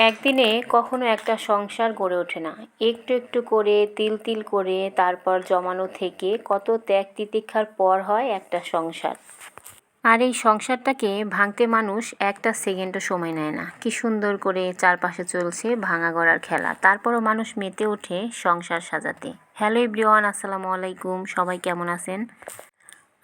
একদিনে কখনো একটা সংসার গড়ে ওঠে না। একটু একটু করে তিল তিল করে তারপর জমানো থেকে কত ত্যাগ তিতিক্ষার পর হয় একটা সংসার। আর এই সংসারটাকে ভাঙতে মানুষ একটা সেকেন্ডও সময় নেয় না। কি সুন্দর করে চারপাশে চলছে ভাঙা গড়ার খেলা, তারপরও মানুষ মেতে ওঠে সংসার সাজাতে। হ্যালো এভরিওয়ান, আসসালামু আলাইকুম। সবাই কেমন আছেন?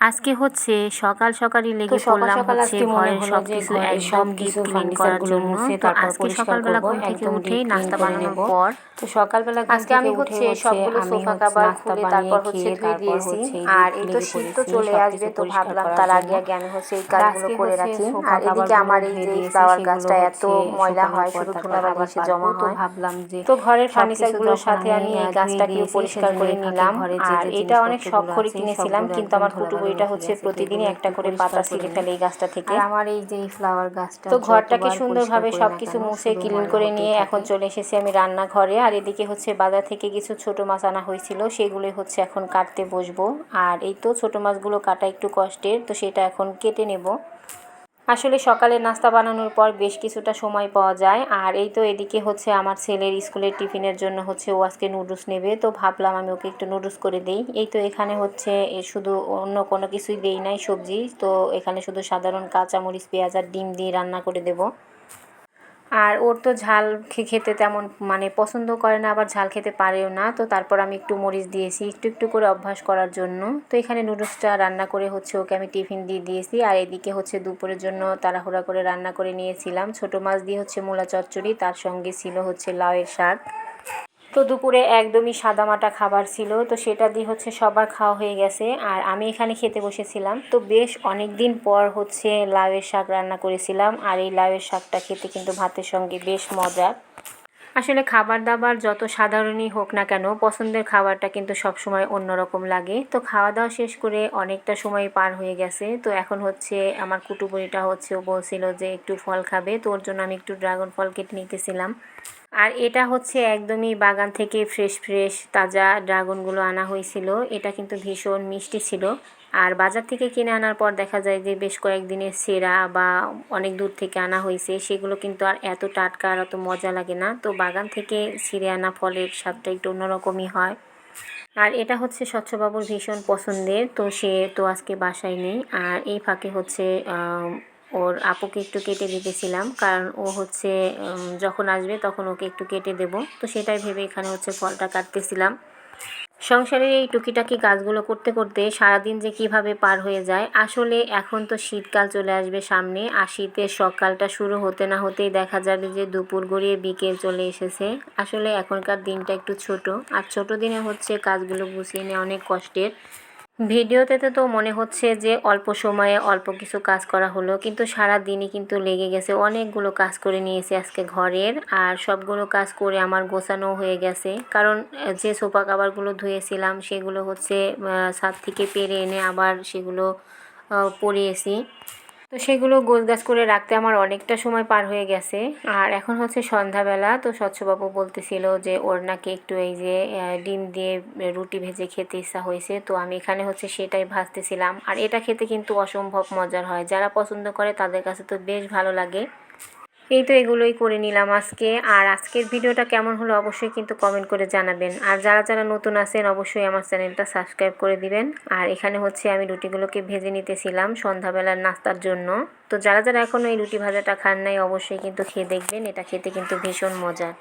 আজকে হচ্ছে সকাল সকালই লেগে পড়লাম হচ্ছে ঘরের সবকিছু একদম ডিপ ক্লিন করার জন্য। তো আজকে সকালবেলা ঘুম থেকে উঠেই নাস্তা বানানোর পর তো সকালবেলা আজকে আমি হচ্ছে সবগুলো সোফা কাভার খুলে তারপর হচ্ছে ধুয়ে দিয়েছি। আর এই তো শীত তো চলে আসবে, তো ভাবলাম তার আগে আগে আমি হচ্ছে এই কাজগুলো করে রাখি। আর এদিকে আমার এই যে ফ্লাওয়ার গাছটা এত ময়লা হয়, শুধু ধুলাবালি এসে জমা হয়। তো ঘরের ফার্নিচারগুলোর সাথে আমি এই গাছটাকেও পরিষ্কার করে নিলাম। আর এটা অনেক শখ করে কিনেছিলাম, কিন্তু আমার কুটুবইটা হচ্ছে প্রতিদিনই একটা করে পাতা ছিঁড়ে ফেলে এই গাছটা থেকে। আমার এই যে ফ্লাওয়ার গাছটা, তো ঘরটাকে সুন্দরভাবে সবকিছু মুছে ক্লিন করে নিয়ে এখন চলে এসেছি আমি রান্নাঘরে। আর এদিকে হচ্ছে বাজার থেকে কিছু ছোট মাছ আনা হয়েছিল, সেগুলোই হচ্ছে এখন কাটতে বসবো। আর এই তো ছোট মাছগুলো কাটা একটু কষ্টের, তো সেটা এখন কেটে নেব। আসলে সকালে নাস্তা বানানোর পর বেশ কিছুটা সময় পাওয়া যায়। আর এই তো এদিকে হচ্ছে আমার ছেলের স্কুলের টিফিনের জন্য হচ্ছে ও আজকে নুডলস নেবে, তো ভাবলাম আমি ওকে একটু নুডলস করে দেই। এই তো এখানে হচ্ছে শুধু অন্য কোনো কিছুই দেই নাই সবজি, তো এখানে শুধু সাধারণ কাঁচামরিচ পেঁয়াজ আর ডিম দিয়ে রান্না করে দেব। আর ওর তো ঝাল খেতে তেমন পছন্দ করে না, আবার ঝাল খেতে পারেও না। তো তারপর আমি একটু মরিচ দিয়েছি একটু একটু করে অভ্যাস করার জন্য। তো এখানে নুডলসটা রান্না করে হচ্ছে ওকে আমি টিফিন দিয়ে দিয়েছি। আর এদিকে হচ্ছে দুপুরের জন্য তাড়াহুড়া করে রান্না করে নিয়েছিলাম ছোট মাছ দিয়ে হচ্ছে মূলা চচ্চড়ি, তার সঙ্গে ছিল হচ্ছে লাউয়ের শাক। তো দুপুরে একদমই সাদামাটা খাবার ছিল, তো সেটা দিয়ে হচ্ছে সবার খাওয়া হয়ে গেছে। আর আমি এখানে খেতে বসেছিলাম। তো বেশ অনেক দিন পর হচ্ছে লাউয়ের শাক রান্না করেছিলাম। আর এই লাউয়ের শাকটা খেতে কিন্তু ভাতের সঙ্গে বেশ মজার। আসলে খাবার দাবার যত সাধারণই হোক না কেন, পছন্দের খাবারটা কিন্তু সবসময় অন্যরকম লাগে। তো খাওয়া দাওয়া শেষ করে অনেকটা সময় পার হয়ে গেছে। তো এখন হচ্ছে আমার কুটুবুড়িটা হচ্ছে ও বলছিল যে একটু ফল খাবে, তো ওর জন্য আমি একটু ড্রাগন ফল কেটে নিতেছিলাম। আর এটা হচ্ছে একদমই বাগান থেকে ফ্রেশ ফ্রেশ তাজা ড্রাগনগুলো আনা হয়েছিল। এটা কিন্তু ভীষণ মিষ্টি ছিল। আর বাজার থেকে কিনে আনার পর দেখা যায় যে বেশ কয়েকদিনের সেরা বা অনেক দূর থেকে আনা হয়েছে, সেগুলো কিন্তু আর এত টাটকা আর অত মজা লাগে না। তো বাগান থেকে ছিঁড়ে আনা ফলের স্বাদটা একটু অন্যরকমই হয়। আর এটা হচ্ছে স্বচ্ছবাবুর ভীষণ পছন্দের, তো সে তো আজকে বাসায় নেই। আর এই ফাঁকে হচ্ছে ওর আপুকে একটু কেটে দিতেছিলাম, কারণ ও হচ্ছে যখন আসবে তখন ওকে একটু কেটে দেব। তো সেটাই ভেবে এখানে হচ্ছে ফলটা কাটতেছিলাম। সংসারের এই টুকিটাকি কাজগুলো করতে করতে সারাদিন যে কিভাবে পার হয়ে যায়। আসলে এখন তো শীতকাল চলে আসবে সামনে, আর শীতের সকালটা শুরু হতে না হতেই দেখা যাবে যে দুপুর গড়িয়ে বিকেল চলে এসেছে। আসলে এখনকার দিনটা একটু ছোট, আর ছোট দিনে হচ্ছে কাজগুলো গুছিয়ে নেওয়া অনেক কষ্টের। ভিডিওতে তো মনে হচ্ছে যে অল্প সময়ে অল্প কিছু কাজ করা হলো, কিন্তু সারা দিনই কিন্তু লেগে গেছে, অনেকগুলো কাজ করে নিয়েছি আজকে ঘরের। আর সবগুলো কাজ করে আমার গোছানো হয়ে গেছে, কারণ যে সোফা কাভারগুলো ধুয়েছিলাম সেগুলো হচ্ছে ছাদ থেকে পেরে এনে আবার সেগুলো পরিয়েছি। তো সেগুলো গোছগাছ করে রাখতে আমার অনেকটা সময় পার হয়ে গেছে। আর এখন হচ্ছে সন্ধ্যাবেলা, তো স্বচ্ছবাবু বলতেছিল যে ওর নাকি একটু এই যে ডিম দিয়ে রুটি ভেজে খেতে ইচ্ছা হয়েছে। তো আমি এখানে হচ্ছে সেটাই ভাজতেছিলাম। আর এটা খেতে কিন্তু অসম্ভব মজার হয়, যারা পছন্দ করে তাদের কাছে তো বেশ ভালো লাগে। এই তো এগুলোই করে নিলাম আজকে। আর আজকের ভিডিওটা কেমন হলো অবশ্যই কিন্তু কমেন্ট করে জানাবেন। আর যারা যারা নতুন আছেন অবশ্যই আমার চ্যানেলটা সাবস্ক্রাইব করে দিবেন। আর এখানে হচ্ছে আমি রুটিগুলোকে ভেজে নিতেছিলাম সন্ধ্যাবেলার নাস্তার জন্য। তো যারা যারা এখনও এই রুটি ভাজাটা খান নাই অবশ্যই কিন্তু খেয়ে দেখবেন, এটা খেতে কিন্তু ভীষণ মজার।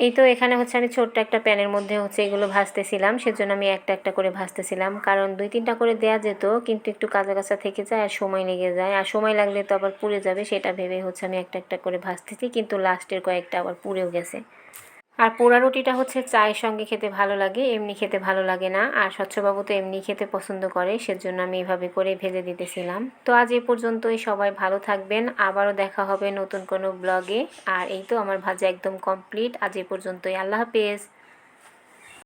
এই তো এখানে হচ্ছে আমি ছোট্ট একটা প্যানের মধ্যে হচ্ছে এগুলো ভাজতেছিলাম, সেজন্য আমি একটা একটা করে ভাজতেছিলাম, কারণ 2-3টা করে দেয়া যেত কিন্তু একটু কাঁচা কাঁচা থেকে যায় আর সময় লেগে যায়। আর সময় লাগলে তো আবার পুড়ে যাবে, সেটা ভেবে হচ্ছে আমি একটা একটা করে ভাজতেছি, কিন্তু লাস্টের কয়েকটা আবার পুড়েও গেছে। আর পোড়া রুটিটা হচ্ছে চায়ের সঙ্গে খেতে ভালো লাগে, এমনি খেতে ভালো লাগে না। আর স্বচ্ছবাবু তো এমনি খেতে পছন্দ করে, সেজন্য আমি এভাবে করে ভেজে দিতেছিলাম। তো আজ এ পর্যন্তই, সবাই ভালো থাকবেন, আবারও দেখা হবে নতুন কোনো ব্লগে। আর এই তো আমার ভাজা একদম কমপ্লিট, আজ এ পর্যন্তই, আল্লাহ হাফেজ।